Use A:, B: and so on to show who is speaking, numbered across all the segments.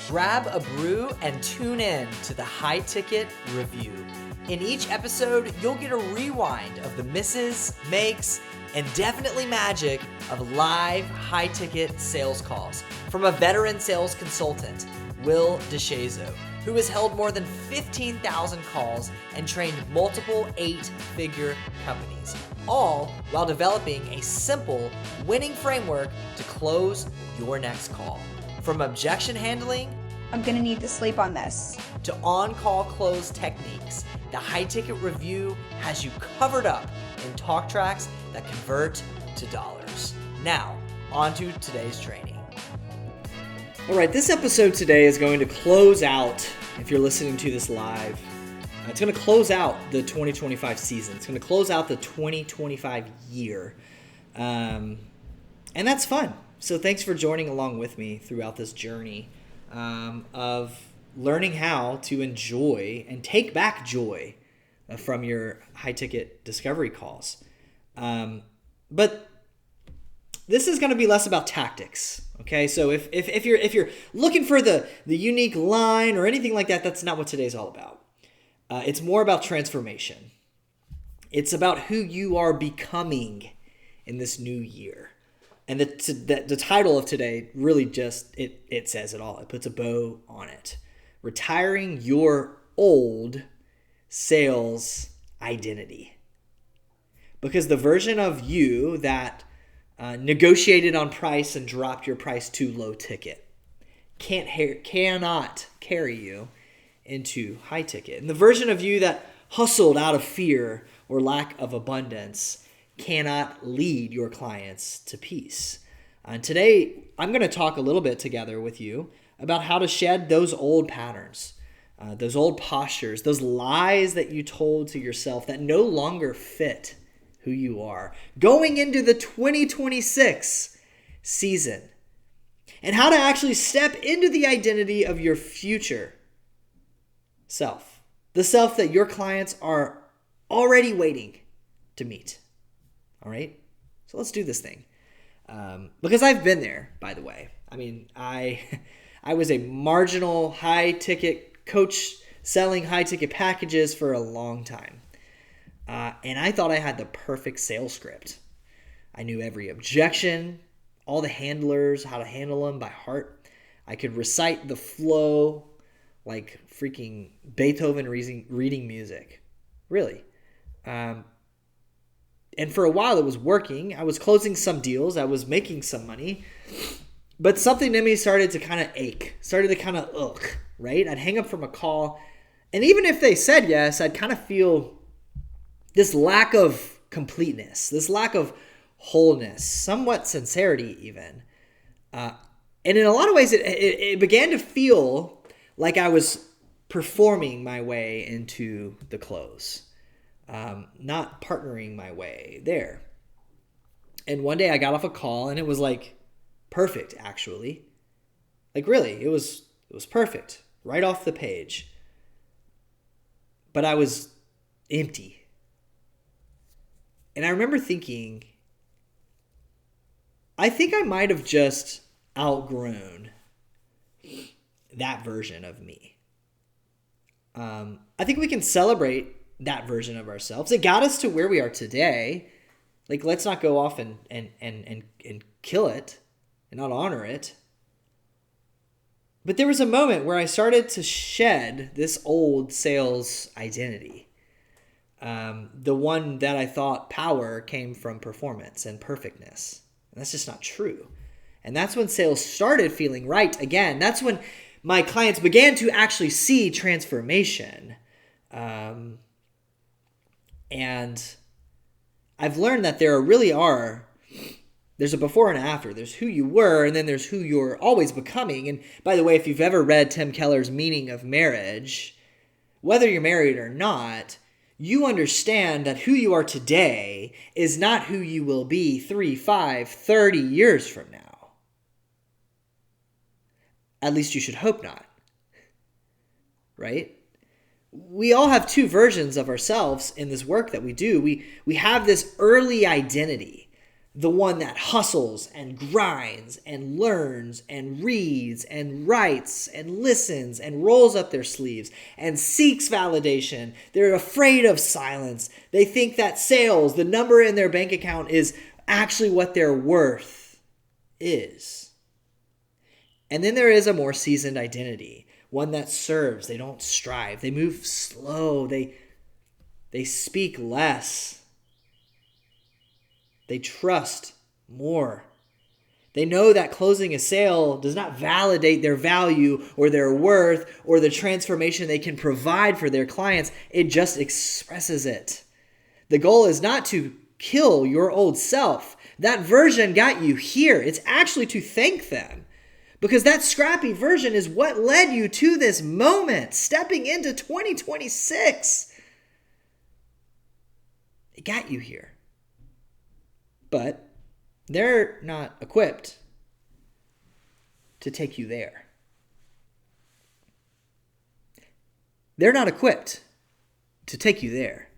A: Grab a brew and tune in to the High Ticket Review. In each episode, you'll get a rewind of the misses, makes, and definitely magic of live high-ticket sales calls from a veteran sales consultant, Will DeShazo, who has held more than 15,000 calls and trained multiple 8-figure companies, all while developing a simple winning framework to close your next call. From objection handling,
B: I'm gonna need to sleep on this,
A: to on-call close techniques, the High Ticket Review has you covered up in talk tracks that convert to dollars. Now, on to today's training. All right, this episode today is going to close out, if you're listening to this live, it's going to close out the 2025 season. It's going to close out the 2025 year. And that's fun. So thanks for joining along with me throughout this journey of learning how to enjoy and take back joy from your high-ticket discovery calls. But this is going to be less about tactics, okay? So if you're looking for the unique line or anything like that, that's not what today's all about. It's more about transformation. It's about who you are becoming in this new year. And the title of today really just, it says it all. It puts a bow on it. Retiring your old sales identity. Because the version of you that negotiated on price and dropped your price too low ticket cannot carry you into high ticket. And the version of you that hustled out of fear or lack of abundance cannot lead your clients to peace. And today, I'm going to talk a little bit together with you about how to shed those old patterns, those old postures, those lies that you told to yourself that no longer fit who you are going into the 2026 season, and how to actually step into the identity of your future self, the self that your clients are already waiting to meet. All right, so let's do this thing. Because I've been there, by the way. I mean, I was a marginal high-ticket coach selling high-ticket packages for a long time. And I thought I had the perfect sales script. I knew every objection, all the handlers, how to handle them by heart. I could recite the flow like freaking Beethoven reading music. Really. And for a while it was working. I was closing some deals. I was making some money. But something in me started to kind of ache. Started to kind of ugh, right? I'd hang up from a call. And even if they said yes, I'd kind of feel this lack of completeness, this lack of wholeness, somewhat sincerity even. And in a lot of ways, it began to feel like I was performing my way into the close. Not partnering my way there. And one day I got off a call and it was like perfect, actually. Like really, it was perfect right off the page. But I was empty. And I remember thinking, I think I might have just outgrown that version of me. I think we can celebrate that version of ourselves. It got us to where we are today. Like, let's not go off and kill it and not honor it. But there was a moment where I started to shed this old sales identity. The one that I thought power came from performance and perfectness. And that's just not true. And that's when sales started feeling right again. That's when my clients began to actually see transformation. And I've learned that there's a before and after. There's who you were, and then there's who you're always becoming. And by the way, if you've ever read Tim Keller's Meaning of Marriage, whether you're married or not, you understand that who you are today is not who you will be 3, 5, 30 years from now. At least you should hope not. Right? We all have two versions of ourselves in this work that we do. We have this early identity the one that hustles and grinds and learns and reads and writes and listens and rolls up their sleeves and seeks validation. They're afraid of silence. They think that sales, the number in their bank account, is actually what their worth is. And then there is a more seasoned identity, one that serves. They don't strive. They move slow. They speak less. They trust more. They know that closing a sale does not validate their value or their worth or the transformation they can provide for their clients. It just expresses it. The goal is not to kill your old self. That version got you here. It's actually to thank them, because that scrappy version is what led you to this moment, stepping into 2026. It got you here. But they're not equipped to take you there. They're not equipped to take you there.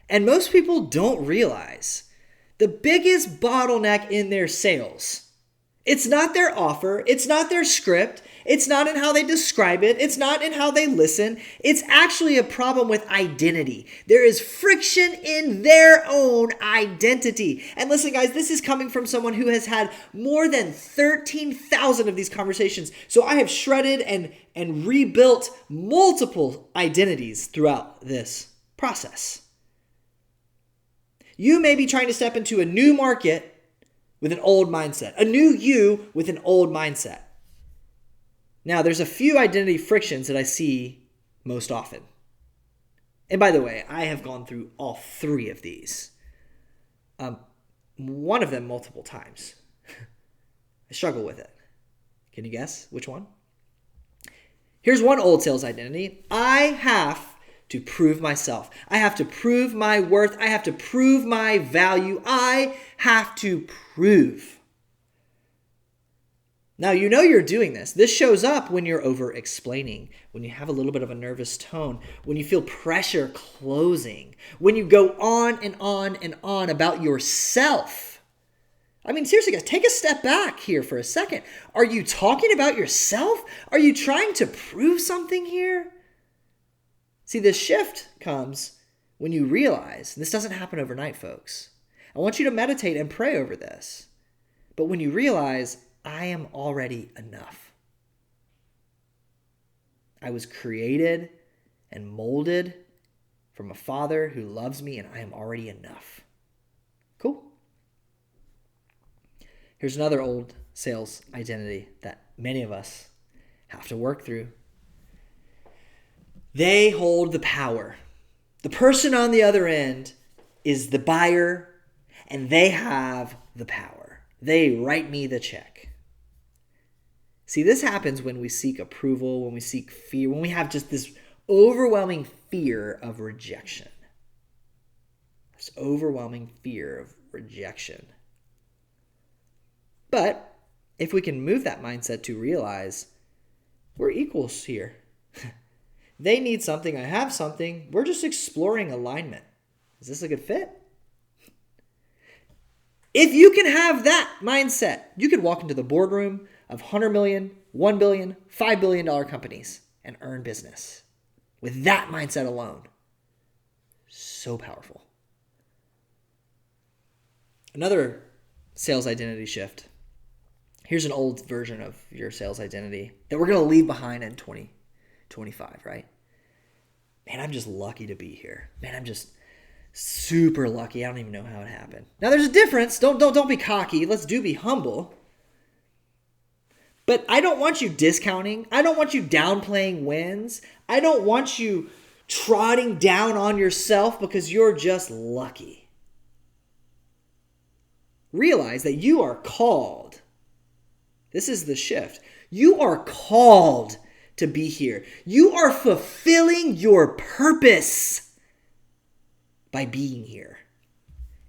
A: And most people don't realize the biggest bottleneck in their sales, it's not their offer, it's not their script, it's not in how they describe it, it's not in how they listen. It's actually a problem with identity. There is friction in their own identity. And listen, guys, this is coming from someone who has had more than 13,000 of these conversations. So I have shredded and rebuilt multiple identities throughout this process. You may be trying to step into a new market with an old mindset, a new you with an old mindset. Now, there's a few identity frictions that I see most often. And by the way, I have gone through all three of these. One of them multiple times. I struggle with it. Can you guess which one? Here's one old sales identity. I have to prove myself. I have to prove my worth. I have to prove my value. I have to prove. Now, you know you're doing this. This shows up when you're over-explaining, when you have a little bit of a nervous tone, when you feel pressure closing, when you go on and on and on about yourself. I mean, seriously, guys, take a step back here for a second. Are you talking about yourself? Are you trying to prove something here? See, this shift comes when you realize, and this doesn't happen overnight, folks. I want you to meditate and pray over this. But when you realize, I am already enough. I was created and molded from a Father who loves me, and I am already enough. Cool. Here's another old sales identity that many of us have to work through. They hold the power. The person on the other end is the buyer, and they have the power. They write me the check. See, this happens when we seek approval, when we seek fear, when we have just this overwhelming fear of rejection. This overwhelming fear of rejection. But if we can move that mindset to realize we're equals here. They need something, I have something. We're just exploring alignment. Is this a good fit? If you can have that mindset, you could walk into the boardroom of 100 million, 1 billion, $5 billion companies and earn business with that mindset alone. So powerful. Another sales identity shift. Here's an old version of your sales identity that we're going to leave behind in 2025, right? Man, I'm just lucky to be here. Man, I'm just super lucky. I don't even know how it happened. Now, there's a difference. Don't be cocky. Let's be humble. But I don't want you discounting. I don't want you downplaying wins. I don't want you trotting down on yourself because you're just lucky. Realize that you are called. This is the shift. You are called to be here. You are fulfilling your purpose by being here.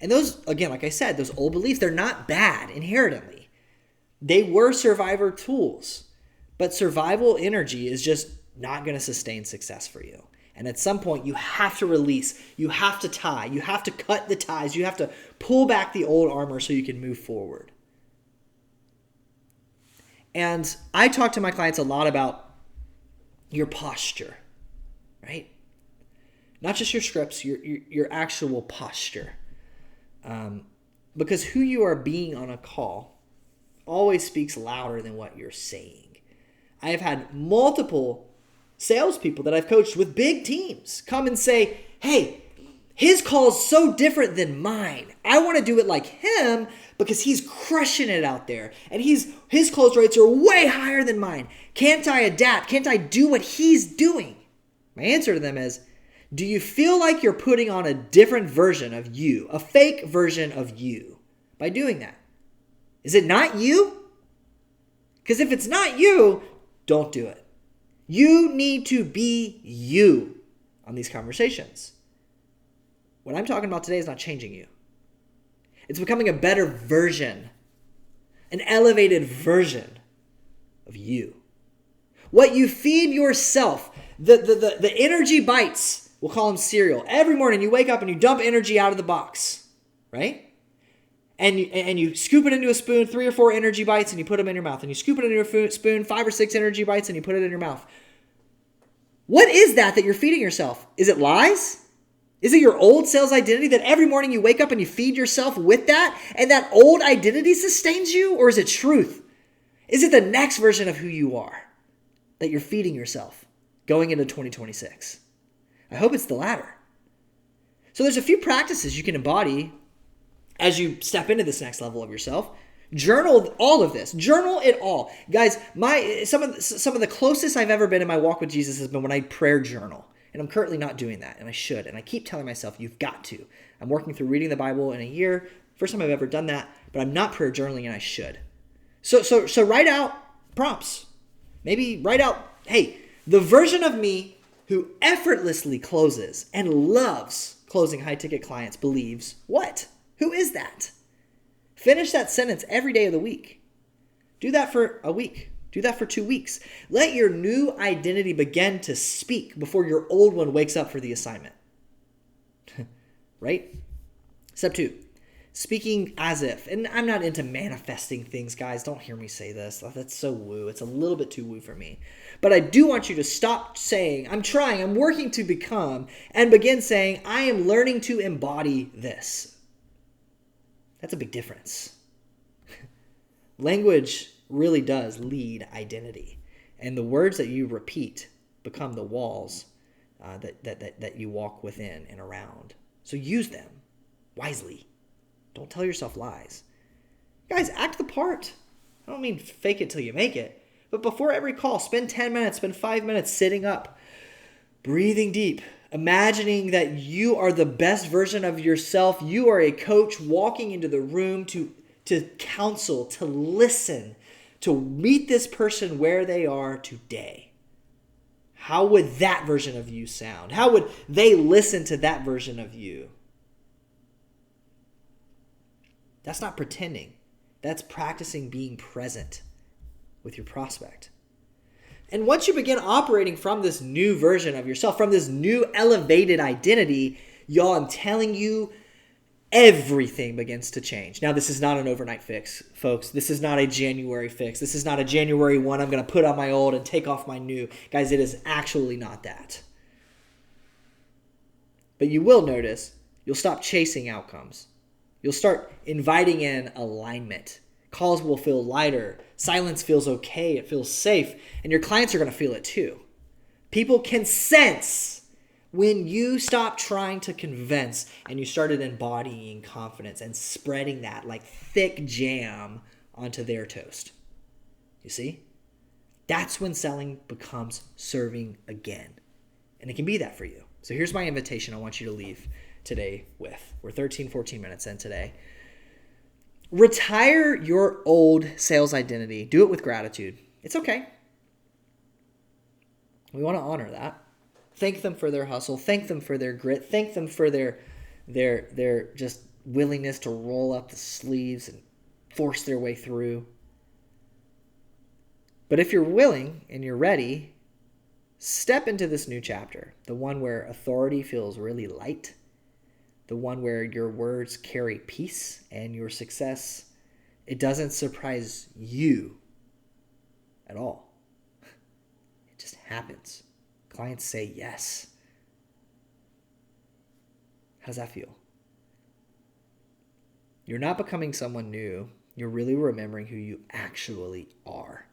A: And those, again, like I said, those old beliefs, they're not bad inherently. They were survivor tools, but survival energy is just not going to sustain success for you. And at some point, you have to release. You have to tie. You have to cut the ties. You have to pull back the old armor so you can move forward. And I talk to my clients a lot about your posture, right? Not just your scripts, your actual posture. Because who you are being on a call always speaks louder than what you're saying. I have had multiple salespeople that I've coached with big teams come and say, hey, his call is so different than mine. I want to do it like him because he's crushing it out there. And his close rates are way higher than mine. Can't I adapt? Can't I do what he's doing? My answer to them is, do you feel like you're putting on a different version of you, a fake version of you by doing that? Is it not you? Because if it's not you, don't do it. You need to be you on these conversations. What I'm talking about today is not changing you. It's becoming a better version, an elevated version of you. What you feed yourself, the energy bites, we'll call them cereal. Every morning you wake up and you dump energy out of the box, right? And you scoop it into a spoon, 3 or 4 energy bites, and you put them in your mouth. And you scoop it into a spoon, 5 or 6 energy bites, and you put it in your mouth. What is that you're feeding yourself? Is it lies? Is it your old sales identity that every morning you wake up and you feed yourself with that, and that old identity sustains you? Or is it truth? Is it the next version of who you are that you're feeding yourself going into 2026? I hope it's the latter. So there's a few practices you can embody as you step into this next level of yourself. Journal all of this. Journal it all. Guys, some of the closest I've ever been in my walk with Jesus has been when I prayer journal. And I'm currently not doing that, and I should. And I keep telling myself, you've got to. I'm working through reading the Bible in a year. First time I've ever done that, but I'm not prayer journaling, and I should. So write out prompts. Maybe write out, hey, the version of me who effortlessly closes and loves closing high-ticket clients believes what? Who is that? Finish that sentence every day of the week. Do that for a week. Do that for 2 weeks. Let your new identity begin to speak before your old one wakes up for the assignment. Right? Step 2, speaking as if. And I'm not into manifesting things, guys. Don't hear me say this. That's so woo. It's a little bit too woo for me. But I do want you to stop saying, I'm working to become, and begin saying, I am learning to embody this. That's a big difference. Language really does lead identity. And the words that you repeat become the walls that you walk within and around. So use them wisely. Don't tell yourself lies. Guys, act the part. I don't mean fake it till you make it. But before every call, spend 10 minutes, spend 5 minutes sitting up, breathing deep, imagining that you are the best version of yourself. You are a coach walking into the room to counsel, to listen, to meet this person where they are today. How would that version of you sound? How would they listen to that version of you? That's not pretending. That's practicing being present with your prospect. And once you begin operating from this new version of yourself, from this new elevated identity, y'all, I'm telling you, everything begins to change. Now, this is not an overnight fix, folks. This is not a January fix. This is not a January 1, I'm going to put on my old and take off my new. Guys, it is actually not that. But you will notice you'll stop chasing outcomes. You'll start inviting in alignment. Calls will feel lighter. Silence feels okay. It feels safe. And your clients are going to feel it too. People can sense when you stop trying to convince and you started embodying confidence and spreading that like thick jam onto their toast. You see? That's when selling becomes serving again. And it can be that for you. So here's my invitation I want you to leave today with. We're 13, 14 minutes in today. Retire your old sales identity. Do it with gratitude. It's okay. We want to honor that. Thank them for their hustle. Thank them for their grit. Thank them for their just willingness to roll up the sleeves and force their way through. But if you're willing and you're ready, Step into this new chapter, the one where authority feels really light, the one where your words carry peace and your success, it doesn't surprise you at all. It just happens. Clients say yes. How does that feel? You're not becoming someone new. You're really remembering who you actually are.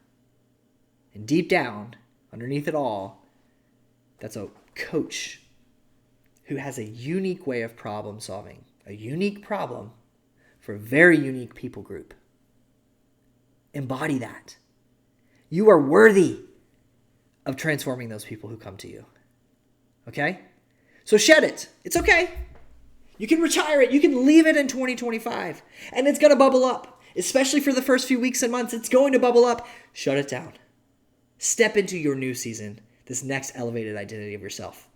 A: And deep down, underneath it all, that's a coach who has a unique way of problem solving, a unique problem for a very unique people group. Embody that. You are worthy of transforming those people who come to you. Okay? So shed it. It's okay. You can retire it. You can leave it in 2025. And it's going to bubble up. Especially for the first few weeks and months. It's going to bubble up. Shut it down. Step into your new season, this next elevated identity of yourself,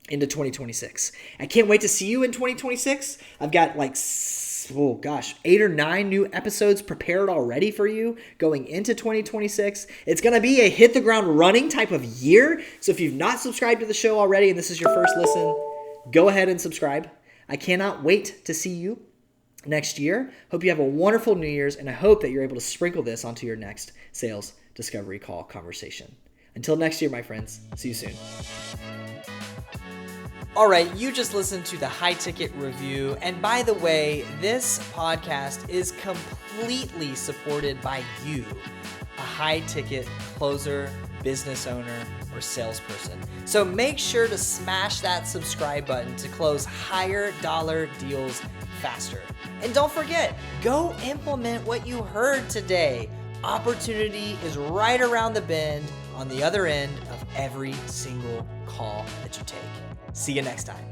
A: into 2026. I can't wait to see you in 2026. I've got 8 or 9 new episodes prepared already for you going into 2026. It's going to be a hit the ground running type of year. So if you've not subscribed to the show already and this is your first listen, go ahead and subscribe. I cannot wait to see you next year. Hope you have a wonderful New Year's, and I hope that you're able to sprinkle this onto your next sales discovery call conversation. Until next year, my friends, see you soon. All right, you just listened to the High Ticket Review. And by the way, this podcast is completely supported by you, a high ticket closer, business owner, or salesperson. So make sure to smash that subscribe button to close higher dollar deals faster. And don't forget, go implement what you heard today. Opportunity is right around the bend on the other end of every single call that you take. See you next time.